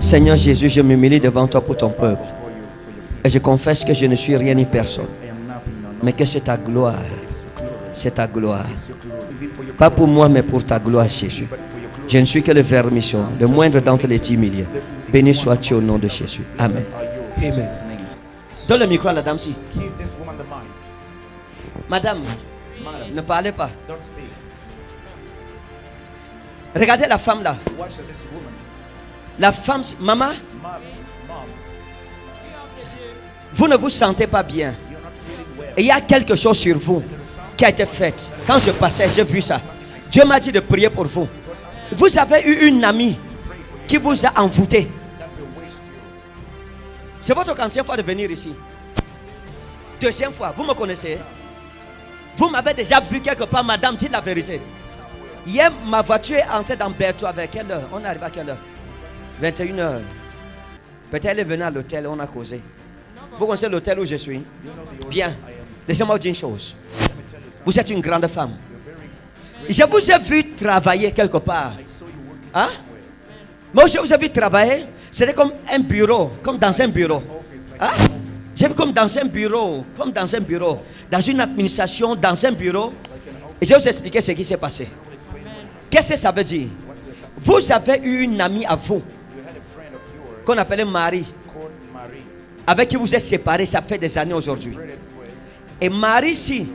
Seigneur Jésus, je m'humilie devant toi pour ton peuple. Et je confesse que je ne suis rien ni personne. Mais que c'est ta gloire. C'est ta gloire. Pas pour moi, mais pour ta gloire, Jésus. Je ne suis que le vermisson, le moindre d'entre les 10 milliers. Béni sois-tu au nom de Jésus. Amen. Amen. Donne le micro à la dame-ci. Madame, ne parlez pas. Regardez la femme là. La femme, maman, vous ne vous sentez pas bien. Et il y a quelque chose sur vous qui a été fait. Quand je passais, j'ai vu ça. Dieu m'a dit de prier pour vous. Vous avez eu une amie qui vous a envoûté. C'est votre quatrième fois de venir ici. Deuxième fois, vous me connaissez. Vous m'avez déjà vu quelque part, madame, dites la vérité. Hier, ma voiture est entrée dans Berthoud. Avec quelle heure? On arrive à quelle heure? 21h. Peut-être elle est venue à l'hôtel, on a causé. Vous connaissez l'hôtel où je suis? Bien. Laissez-moi vous dire une chose. Vous êtes une grande femme. Je vous ai vu travailler quelque part. Hein? Moi, je vous ai vu travailler. C'était comme un bureau, comme dans un bureau. Hein? J'ai vu comme dans un bureau, dans une administration, dans un bureau. Et je vais vous expliquer ce qui s'est passé. Qu'est-ce que ça veut dire? Vous avez eu une amie à vous qu'on appelait Marie, avec qui vous êtes séparés, ça fait des années aujourd'hui. Et Marie, si,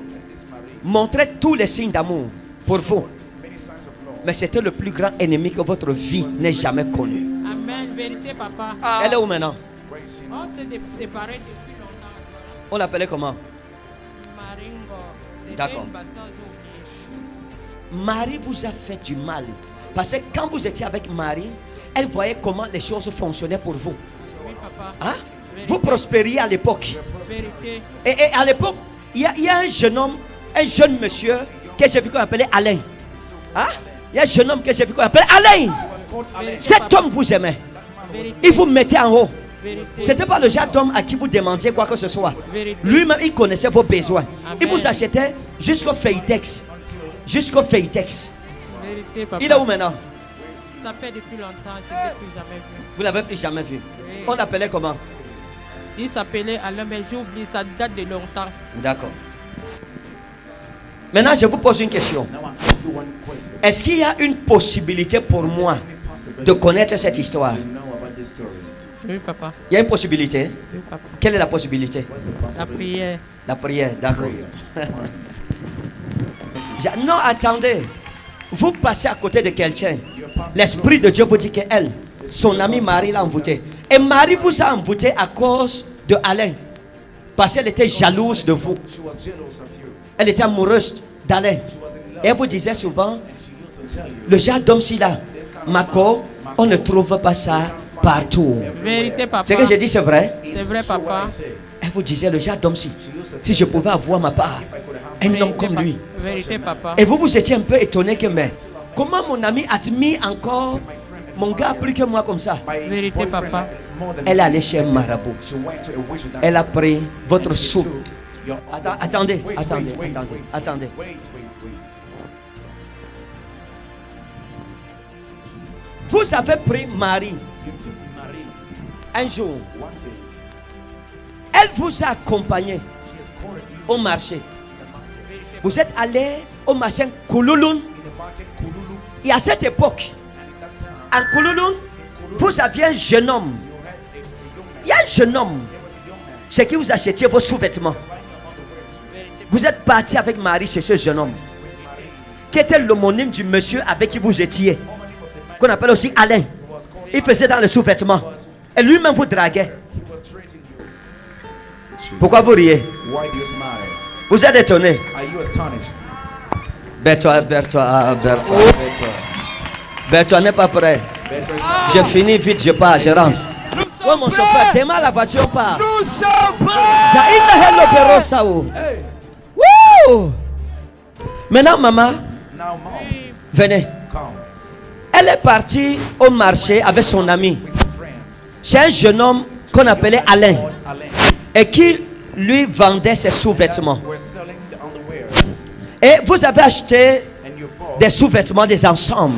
montrait tous les signes d'amour pour vous. Mais c'était le plus grand ennemi que votre vie n'ait jamais connu. Amen, vérité, papa. Elle est où maintenant? On s'est séparés depuis longtemps. On l'appelait comment? Maringo. D'accord. Marie vous a fait du mal. Parce que quand vous étiez avec Marie, elle voyait comment les choses fonctionnaient pour vous. Oui, papa. Hein? Vous prospériez à l'époque. Vérité. Et à l'époque, il y a un jeune homme, un jeune monsieur que j'ai vu qu'on appelait Alain. Hein? Il y a un jeune homme que j'ai vu qu'on appelait Alain. Cet homme vous aimait. Il vous mettait en haut. Ce n'était pas le genre d'homme à qui vous demandiez quoi que ce soit. Lui-même, il connaissait vos besoins. Il vous achetait jusqu'au Faytex. Jusqu'au Faytex. Il est où maintenant? Ça fait depuis longtemps, je ne l'ai plus jamais vu. Vous ne l'avez plus jamais vu. Oui. On l'appelait comment? Il s'appelait Alain, mais j'ai oublié, ça date de longtemps. D'accord. Maintenant, je vous pose une question. Est-ce qu'il y a une possibilité pour moi de connaître cette histoire? Oui, papa. Il y a une possibilité. Oui, papa. Quelle est la possibilité? La prière. La prière, d'accord. Non, attendez. Vous passez à côté de quelqu'un. L'Esprit de Dieu vous dit qu'elle, son amie Marie l'a envoûté. Et Marie vous a envoûté à cause de Alain. Parce qu'elle était jalouse de vous. Elle était amoureuse d'Alain. Et elle vous disait souvent, le genre d'homme-ci là, Mako, on ne trouve pas ça partout. Vérité, papa. Ce que j'ai dit, c'est vrai? C'est vrai, papa. Elle vous disait, le genre d'homme-ci, si je pouvais avoir ma part, un homme comme lui. Vérité, papa. Et vous étiez un peu étonné que, mais comment mon ami admire encore mon gars plus que moi comme ça? Vérité, papa. Elle est allée chez un marabout. Elle a pris votre soupe. Attendez. Vous avez pris Marie un jour. Elle vous a accompagné au marché. Vous êtes allé au marché Koulouloun. Et à cette époque, en Koulouloun, vous aviez un jeune homme. Il y a un jeune homme. C'est qui vous achetiez vos sous-vêtements. Vous êtes parti avec Marie chez ce jeune homme, qui était l'homonyme du monsieur avec qui vous étiez, qu'on appelle aussi Alain. Il faisait dans les sous-vêtements. Et lui-même vous draguait. Pourquoi vous riez? Vous êtes étonné? Berthoud n'est pas prêt. Je finis vite, je pars, je rentre. Oh mon chauffeur, démarre la voiture, part. Maintenant, maman, venez. Elle est partie au marché avec son ami. C'est un jeune homme qu'on appelait Alain et qui lui vendait ses sous-vêtements. Et vous avez acheté des sous-vêtements, des ensembles.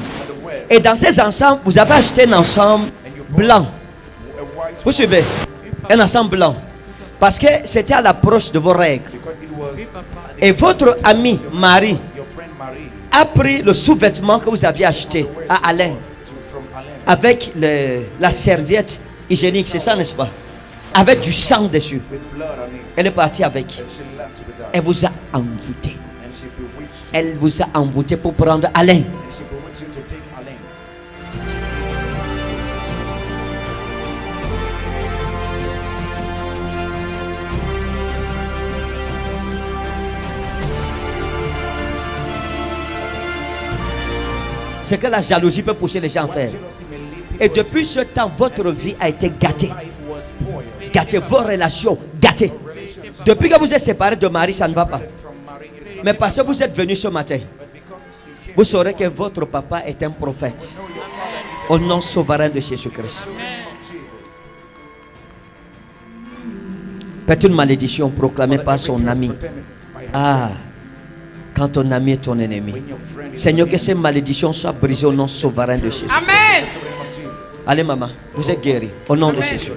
Et dans ces ensembles, vous avez acheté un ensemble blanc Vous suivez? Un ensemble blanc. Parce que c'était à l'approche de vos règles. Et votre ami Marie a pris le sous-vêtement que vous aviez acheté à Alain avec la serviette hygiénique, c'est ça, n'est-ce pas? Avec du sang dessus. Elle est partie avec. Elle vous a envoûté. Elle vous a envoûté pour prendre Alain. C'est que la jalousie peut pousser les gens à faire. Et depuis ce temps, votre vie a été gâtée. Gâtée, vos relations gâtées. Depuis que vous êtes séparés de Marie, ça ne va pas. Mais parce que vous êtes venus ce matin, vous saurez que votre papa est un prophète. Au nom souverain de Jésus-Christ. Faites une malédiction proclamée par son ami. Ah, quand ton ami est ton ennemi. Seigneur, que ces malédictions soient brisées au nom souverain de Jésus. Amen. Allez, maman, vous êtes guérie. Au nom de Jésus.